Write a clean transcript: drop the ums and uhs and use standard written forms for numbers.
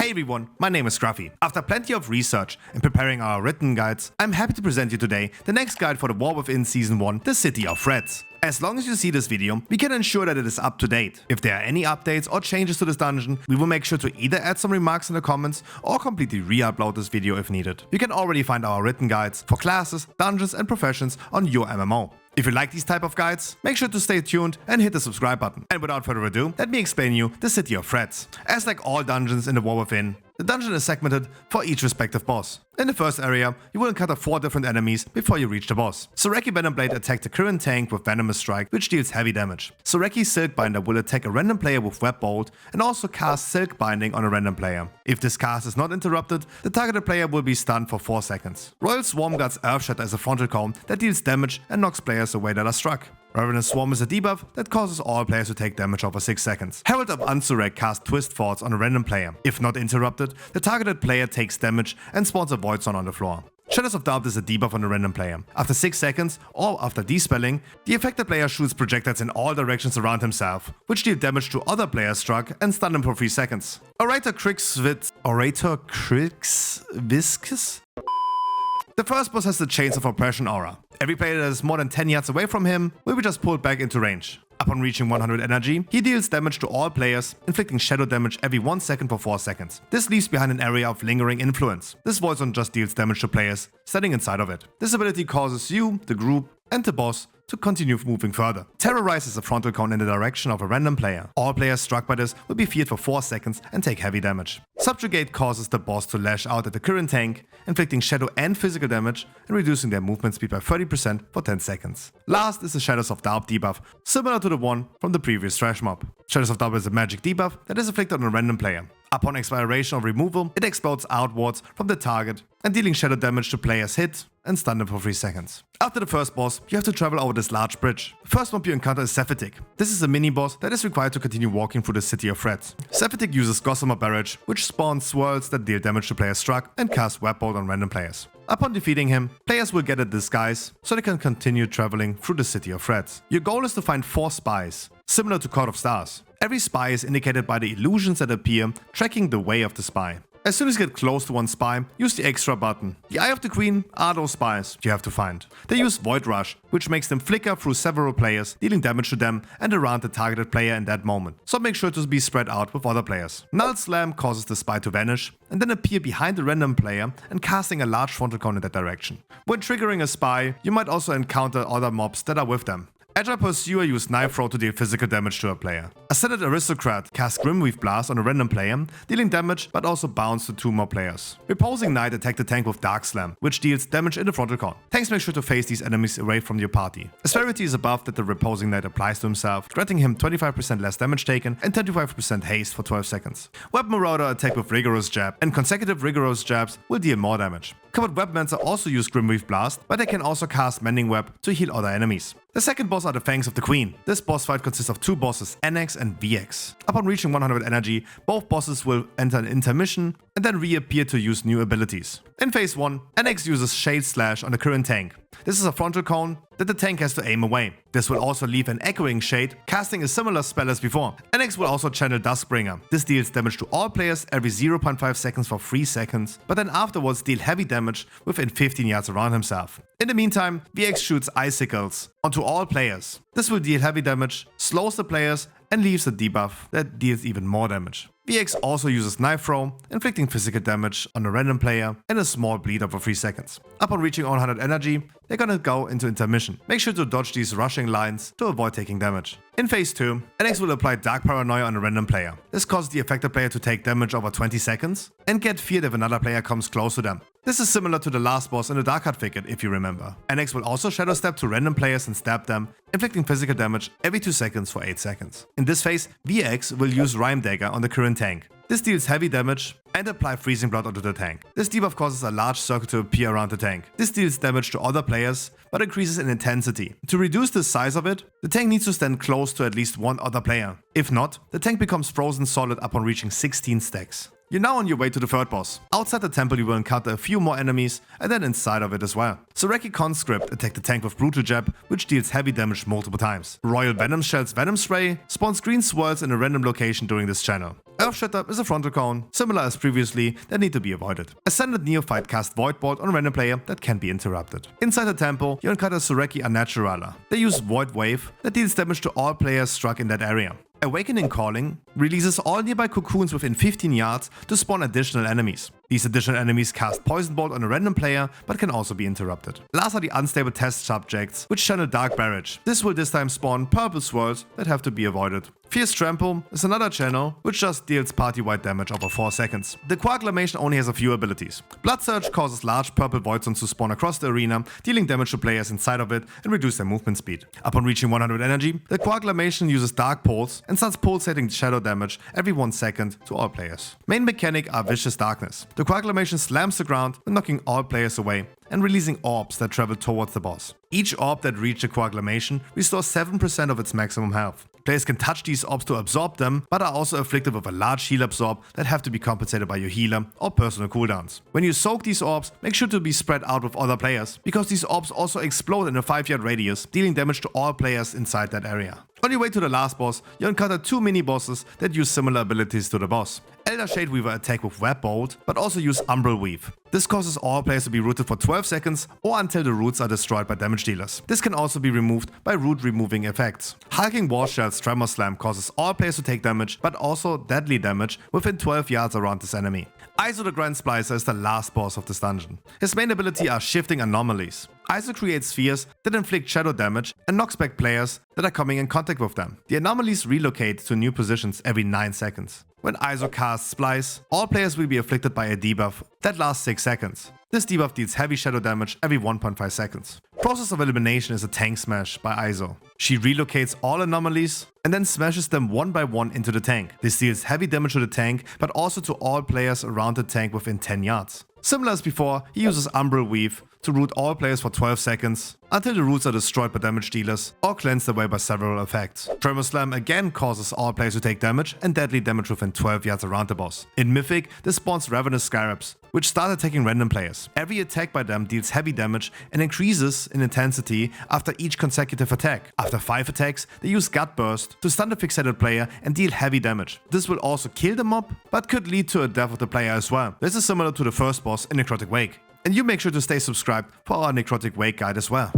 Hey everyone, my name is Scruffy. After plenty of research and preparing our written guides, I'm happy to present you today the next guide for the War Within Season 1, the City of Threats. As long as you see this video, we can ensure that it is up to date. If there are any updates or changes to this dungeon, we will make sure to either add some remarks in the comments or completely re-upload this video if needed. You can already find our written guides for classes, dungeons and professions on your MMO. If you like these type of guides, make sure to stay tuned and hit the subscribe button. And without further ado, let me explain you the City of Threats. As like all dungeons in the War Within, the dungeon is segmented for each respective boss. In the first area, you will encounter 4 different enemies before you reach the boss. Soreki Venomblade attacks the current tank with Venomous Strike, which deals heavy damage. Soreki Silkbinder will attack a random player with Web Bolt and also cast Silk Binding on a random player. If this cast is not interrupted, the targeted player will be stunned for 4 seconds. Royal Swarm Guard's Earthshatter is a frontal cone that deals damage and knocks players away that are struck. Ravenous Swarm is a debuff that causes all players to take damage over 6 seconds. Herald of Unsurek casts Twist Thoughts on a random player. If not interrupted, the targeted player takes damage and spawns a Void Zone on the floor. Shadows of Doubt is a debuff on a random player. After 6 seconds, or after despelling, the affected player shoots projectiles in all directions around himself, which deal damage to other players struck and stun them for 3 seconds. Orator Krix'vizk. The first boss has the Chains of Oppression aura. Every player that is more than 10 yards away from him will be just pulled back into range. Upon reaching 100 energy, he deals damage to all players, inflicting shadow damage every 1 second for 4 seconds. This leaves behind an area of lingering influence. This Void Zone just deals damage to players standing inside of it. This ability causes you, the group, and the boss to continue moving further. Terrorize is a frontal cone in the direction of a random player. All players struck by this will be feared for 4 seconds and take heavy damage. Subjugate causes the boss to lash out at the current tank, inflicting shadow and physical damage and reducing their movement speed by 30% for 10 seconds. Last is the Shadows of Doubt debuff, similar to the one from the previous Trash Mob. Shadows of Doubt is a magic debuff that is inflicted on a random player. Upon expiration or removal, it explodes outwards from the target and dealing shadow damage to players hit and stun them for 3 seconds. After the first boss, you have to travel over this large bridge. The first mob you encounter is Mythic. This is a mini-boss that is required to continue walking through the City of Threats. Mythic uses Gossamer Barrage, which spawns swirls that deal damage to players struck and casts Web Bolt on random players. Upon defeating him, players will get a disguise so they can continue traveling through the City of Threats. Your goal is to find 4 spies, similar to Court of Stars. Every spy is indicated by the illusions that appear, tracking the way of the spy. As soon as you get close to one spy, use the extra button. The Eye of the Queen are those spies you have to find. They use Void Rush, which makes them flicker through several players, dealing damage to them and around the targeted player in that moment. So make sure to be spread out with other players. Null Slam causes the spy to vanish and then appear behind the random player and casting a large frontal cone in that direction. When triggering a spy, you might also encounter other mobs that are with them. Agile Pursuer used Knife Throw to deal physical damage to a player. Ascended Aristocrat casts Grimweave Blast on a random player, dealing damage but also bounds to 2 more players. Reposing Knight attacked the tank with Dark Slam, which deals damage in the frontal cone. Tanks make sure to face these enemies away from your party. Asperity is a buff that the Reposing Knight applies to himself, granting him 25% less damage taken and 25% haste for 12 seconds. Web Marauder attack with Rigorous Jab, and consecutive Rigorous Jabs will deal more damage. Covered Webmancer also use Grimweave Blast, but they can also cast Mending Web to heal other enemies. The second boss are the Fangs of the Queen. This boss fight consists of 2 bosses, NX and VX. Upon reaching 100 energy, both bosses will enter an intermission and then reappear to use new abilities. In phase 1, NX uses Shade Slash on the current tank. This is a frontal cone that the tank has to aim away. This will also leave an echoing shade, casting a similar spell as before. NX will also channel Duskbringer. This deals damage to all players every 0.5 seconds for 3 seconds, but then afterwards deal heavy damage within 15 yards around himself. In the meantime, VX shoots Icicles onto all players. This will deal heavy damage, slows the players, and leaves a debuff that deals even more damage. VX also uses Knife Throw, inflicting physical damage on a random player and a small bleed for 3 seconds. Upon reaching 100 energy, they're gonna go into intermission. Make sure to dodge these rushing lines to avoid taking damage. In phase 2, NX will apply Dark Paranoia on a random player. This causes the affected player to take damage over 20 seconds and get feared if another player comes close to them. This is similar to the last boss in the Dark Heart Thicket if you remember. NX will also Shadow Step to random players and stab them, inflicting physical damage every 2 seconds for 8 seconds. In this phase, VX will use Rime Dagger on the current tank. This deals heavy damage and apply Freezing Blood onto the tank. This debuff causes a large circle to appear around the tank. This deals damage to other players, but increases in intensity. To reduce the size of it, the tank needs to stand close to at least one other player. If not, the tank becomes frozen solid upon reaching 16 stacks. You're now on your way to the third boss. Outside the temple you will encounter a few more enemies and then inside of it as well. Soreki Conscript attack the tank with Brutal Jab, which deals heavy damage multiple times. Royal Venom Shell's Venom Spray spawns green swirls in a random location during this channel. Earthshatter is a frontal cone, similar as previously, that need to be avoided. Ascended Neophyte cast Void Bolt on a random player that can be interrupted. Inside the temple, you encounter Sureki Unnaturala. They use Void Wave that deals damage to all players struck in that area. Awakening Calling releases all nearby cocoons within 15 yards to spawn additional enemies. These additional enemies cast Poison Bolt on a random player, but can also be interrupted. Last are the Unstable Test Subjects, which channel Dark Barrage. This will this time spawn purple swirls that have to be avoided. Fierce Trample is another channel, which just deals party-wide damage over 4 seconds. The Coaglamation only has a few abilities. Blood Surge causes large purple void zones to spawn across the arena, dealing damage to players inside of it and reduce their movement speed. Upon reaching 100 energy, the Coaglamation uses Dark Pulse and starts pulsating shadow damage every 1 second to all players. Main mechanic are Vicious Darkness. The Coaglamation slams the ground when knocking all players away and releasing orbs that travel towards the boss. Each orb that reaches the Coaglamation restores 7% of its maximum health. Players can touch these orbs to absorb them, but are also afflicted with a large heal absorb that have to be compensated by your healer or personal cooldowns. When you soak these orbs, make sure to be spread out with other players, because these orbs also explode in a 5-yard radius, dealing damage to all players inside that area. On your way to the last boss, you encounter 2 mini-bosses that use similar abilities to the boss. Elder Shadeweaver attack with Web Bolt, but also use Umbral Weave. This causes all players to be rooted for 12 seconds or until the roots are destroyed by damage dealers. This can also be removed by root removing effects. Hulking Warshell's Tremor Slam causes all players to take damage, but also deadly damage within 12 yards around this enemy. Iso the Grand Splicer is the last boss of this dungeon. His main ability are Shifting Anomalies. Iso creates spheres that inflict shadow damage and knocks back players that are coming in contact with them. The anomalies relocate to new positions every 9 seconds. When Iso casts Splice, all players will be afflicted by a debuff that lasts 6 seconds. This debuff deals heavy shadow damage every 1.5 seconds. Process of Elimination is a tank smash by Iso. She relocates all anomalies and then smashes them one by one into the tank. This deals heavy damage to the tank, but also to all players around the tank within 10 yards. Similar as before, he uses Umbral Weave to root all players for 12 seconds, until the roots are destroyed by damage dealers or cleansed away by several effects. Tremor Slam again causes all players to take damage and deadly damage within 12 yards around the boss. In Mythic, this spawns Ravenous Scarabs, which start attacking random players. Every attack by them deals heavy damage and increases in intensity after each consecutive attack. After 5 attacks, they use Gut Burst to stun the fixated player and deal heavy damage. This will also kill the mob, but could lead to a death of the player as well. This is similar to the first boss in Necrotic Wake. And you make sure to stay subscribed for our Necrotic Wake guide as well.